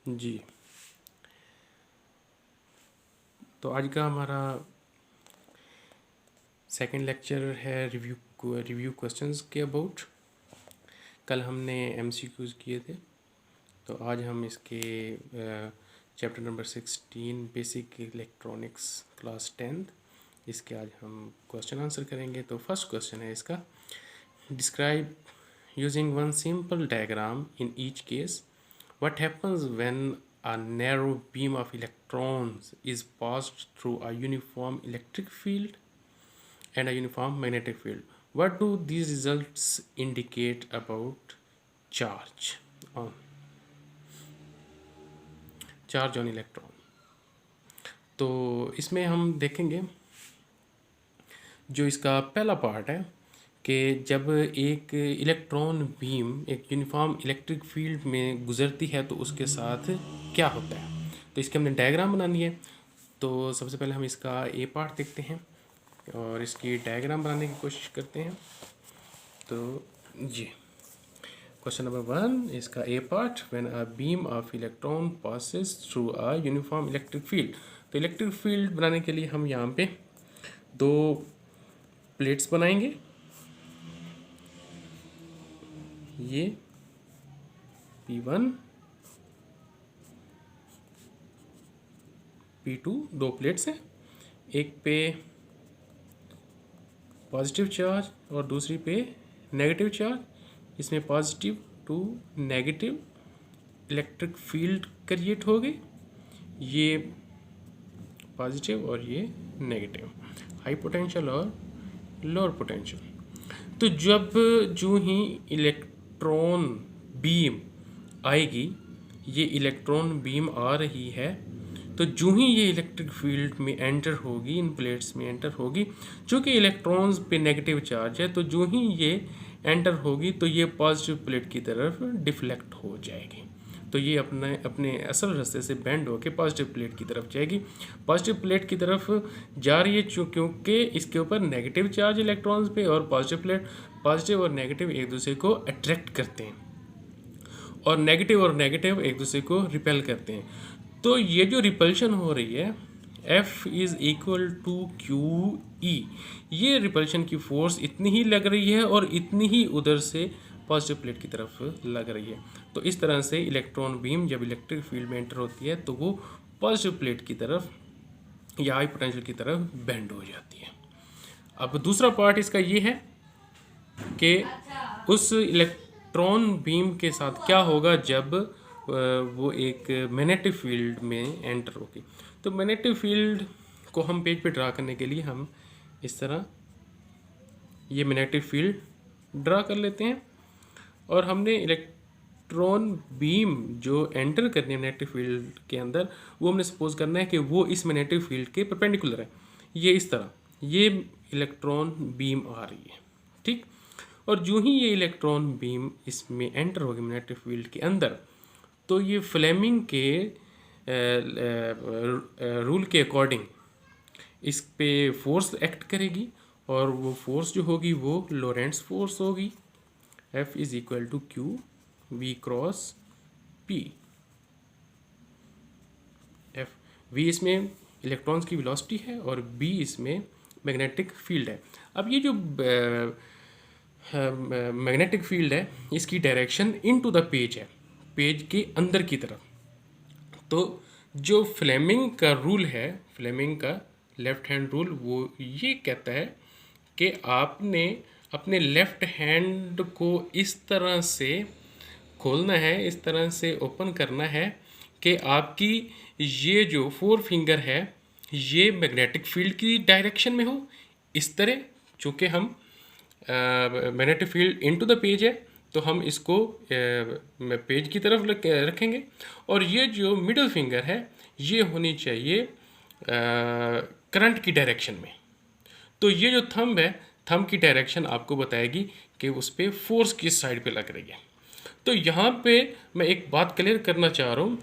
जी। तो आज का हमारा सेकंड लेक्चर है रिव्यू क्वेश्चंस के अबाउट। कल हमने एमसीक्यूज़ किए थे, तो आज हम इसके chapter number 16 basic electronics class 10th इसके आज हम क्वेश्चन आंसर करेंगे। तो फर्स्ट क्वेश्चन है इसका, describe using one simple diagram in each case what happens when a narrow beam of electrons is passed through a uniform electric field and a uniform magnetic field? What do these results indicate about charge on charge on electron? तो इसमें हम देखेंगे जो इसका पहला part है कि जब एक इलेक्ट्रॉन बीम एक यूनिफॉर्म इलेक्ट्रिक फील्ड में गुजरती है तो उसके साथ क्या होता है। तो इसके हमने डायग्राम बनानी है। तो सबसे पहले हम इसका ए पार्ट देखते हैं और इसकी डायग्राम बनाने की कोशिश करते हैं। तो जी, क्वेश्चन नंबर 1 इसका A part, when a beam of electron passes through a uniform electric field. तो इलेक्ट्रिक फील्ड बनाने के लिए हम यहाँ पे दो प्लेट्स बनाएंगे, ये P1 P2 दो प्लेट्स हैं, एक पे पॉजिटिव चार्ज और दूसरी पे नेगेटिव चार्ज। इसमें positive to negative electric field create होगी, ये पॉजिटिव और ये नेगेटिव, हाई पोटेंशियल और लोअर पोटेंशियल। तो जब जो ही इलेक्ट्रॉन बीम आएगी, ये इलेक्ट्रॉन बीम आ रही है, तो जो ही ये इलेक्ट्रिक फील्ड में एंटर होगी, इन प्लेट्स में एंटर होगी, चूँकि इलेक्ट्रॉन्स पे नेगेटिव चार्ज है, तो जो ही ये एंटर होगी तो ये पॉजिटिव प्लेट की तरफ डिफ्लेक्ट हो जाएगी। तो ये अपने अपने असल रास्ते से बेंड होकर पॉजिटिव प्लेट की तरफ जाएगी। पॉजिटिव प्लेट की तरफ जा रही है क्योंकि इसके ऊपर नेगेटिव चार्ज इलेक्ट्रॉन्स पे, और पॉजिटिव और नेगेटिव एक दूसरे को अट्रैक्ट करते हैं और नेगेटिव एक दूसरे को रिपेल करते हैं। तो ये जो रिपल्शन हो रही है F is equal to q E, ये रिपल्शन की फोर्स इतनी ही लग रही है और इतनी ही उधर से पॉजिटिव प्लेट की तरफ लग रही है। तो इस तरह से इलेक्ट्रॉन बीम जब इलेक्ट्रिक फील्ड में एंटर होती है तो वो पॉजिटिव प्लेट की तरफ या हाई पोटेंशियल की तरफ बेंड हो जाती है। अब दूसरा पार्ट इसका ये है कि उस इलेक्ट्रॉन बीम के साथ क्या होगा जब वो एक मैग्नेटिक फील्ड में एंटर होगी। तो मैग्नेटिक फील्ड को हम पेज पे ड्रा करने के लिए हम इस तरह ये मैग्नेटिक फील्ड ड्रा कर लेते हैं, और हमने इलेक्ट्रॉन बीम जो एंटर करनी है मैग्नेटिक फील्ड के अंदर, वो हमने सपोज करना है कि वो इस मैग्नेटिक फील्ड के परपेंडिकुलर है। ये इस तरह ये इलेक्ट्रॉन बीम आ रही है, ठीक। और जो ही ये इलेक्ट्रॉन बीम इसमें एंटर होगी मैग्नेटिक फील्ड के अंदर, तो ये फ्लेमिंग के रूल के अकॉर्डिंग इस पे फोर्स एक्ट करेगी, और वो फोर्स जो होगी वो लोरेंट्स फोर्स होगी। F is equal to q v cross p. V इसमें इलेक्ट्रॉन्स की वेलोसिटी है और B इसमें मैग्नेटिक फील्ड है। अब ये जो मैग्नेटिक फील्ड है इसकी डायरेक्शन इनटू द पेज है, पेज के अंदर की तरफ। तो जो फ्लेमिंग का रूल है, फ्लेमिंग का लेफ्ट हैंड रूल, वो ये कहता है कि आपने अपने लेफ्ट हैंड को इस तरह से खोलना है, इस तरह से ओपन करना है कि आपकी ये जो फोर फिंगर है ये मैग्नेटिक फील्ड की डायरेक्शन में हो, इस तरह। चूँकि हम magnetic field into the page है तो हम इसको पेज की तरफ रखेंगे, और ये जो मिडिल फिंगर है ये होनी चाहिए करंट की डायरेक्शन में। तो ये जो थंब है, थंब की डायरेक्शन आपको बताएगी कि उस पर फोर्स किस साइड पे लग रही है। तो यहाँ पे मैं एक बात क्लियर करना चाह रहा हूँ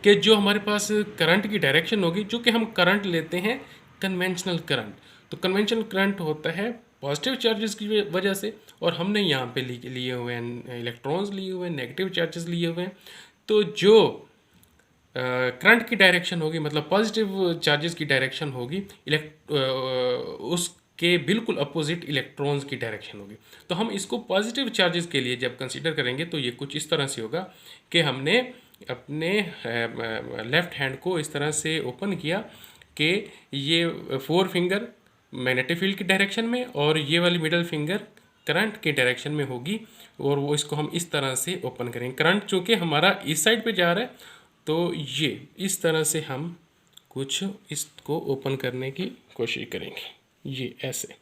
कि जो हमारे पास करंट की डायरेक्शन होगी, जो कि हम करंट लेते हैं कन्वेंशनल करंट, तो कन्वेंशनल करंट होता है पॉजिटिव चार्जेस की वजह से, और हमने यहाँ पे लिए हुए हैं इलेक्ट्रॉन्स लिए हुए हैं, नेगेटिव चार्जेस लिए हुए हैं। तो जो करंट की डायरेक्शन होगी, मतलब पॉजिटिव चार्जेस की डायरेक्शन होगी, उसके बिल्कुल अपोजिट इलेक्ट्रॉन्स की डायरेक्शन होगी। तो हम इसको पॉजिटिव चार्जेस के लिए जब कंसीडर करेंगे तो ये कुछ इस तरह से होगा कि हमने अपने लेफ्ट हैंड को इस तरह से ओपन किया कि ये 4 फिंगर मैग्नेटिक फील्ड की डायरेक्शन में और ये वाली मिडल फिंगर करंट के डायरेक्शन में होगी, और वो इसको हम इस तरह से ओपन करेंगे। करंट चूँकि हमारा इस साइड पे जा रहा है, तो ये इस तरह से हम कुछ इसको ओपन करने की कोशिश करेंगे, ये ऐसे।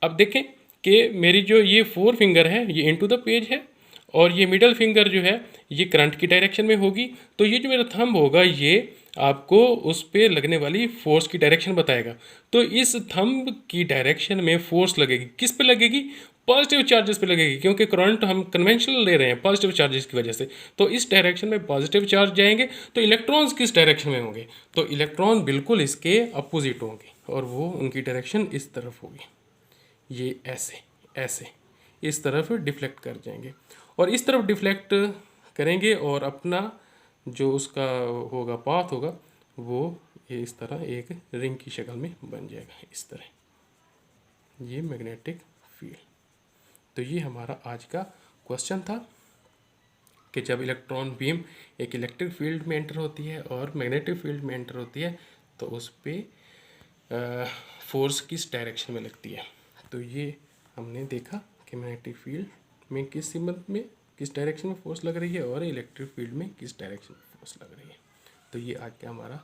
अब देखें कि मेरी जो ये 4 फिंगर है ये इनटू द पेज है, और ये मिडल फिंगर जो है ये करंट की डायरेक्शन में होगी। तो ये जो मेरा थंब होगा ये आपको उस पर लगने वाली फोर्स की डायरेक्शन बताएगा। तो इस थंब की डायरेक्शन में फोर्स लगेगी, किस पे लगेगी? पॉजिटिव चार्जेस पे लगेगी, क्योंकि करंट हम कन्वेंशनल ले रहे हैं पॉजिटिव चार्जेस की वजह से। तो इस डायरेक्शन में पॉजिटिव चार्ज जाएंगे, तो इलेक्ट्रॉन्स किस डायरेक्शन में होंगे? तो इलेक्ट्रॉन बिल्कुल इसके अपोजिट होंगे, और वो उनकी डायरेक्शन इस तरफ होगी, ये ऐसे ऐसे इस तरफ डिफ्लेक्ट कर जाएंगे, और इस तरफ डिफ्लेक्ट करेंगे, और अपना जो उसका होगा पाथ होगा वो ये इस तरह एक रिंग की शक्ल में बन जाएगा, इस तरह, ये मैग्नेटिक फील्ड। तो ये हमारा आज का क्वेश्चन था कि जब इलेक्ट्रॉन बीम एक इलेक्ट्रिक फील्ड में एंटर होती है और मैग्नेटिक फील्ड में एंटर होती है तो उस पर फोर्स किस डायरेक्शन में लगती है। तो ये हमने देखा कि मैग्नेटिक फील्ड में किस सिंबल में किस डायरेक्शन में फोर्स लग रही है और इलेक्ट्रिक फील्ड में किस डायरेक्शन में फोर्स लग रही है। तो ये आज का हमारा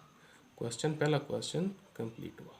क्वेश्चन, पहला क्वेश्चन कंप्लीट हुआ।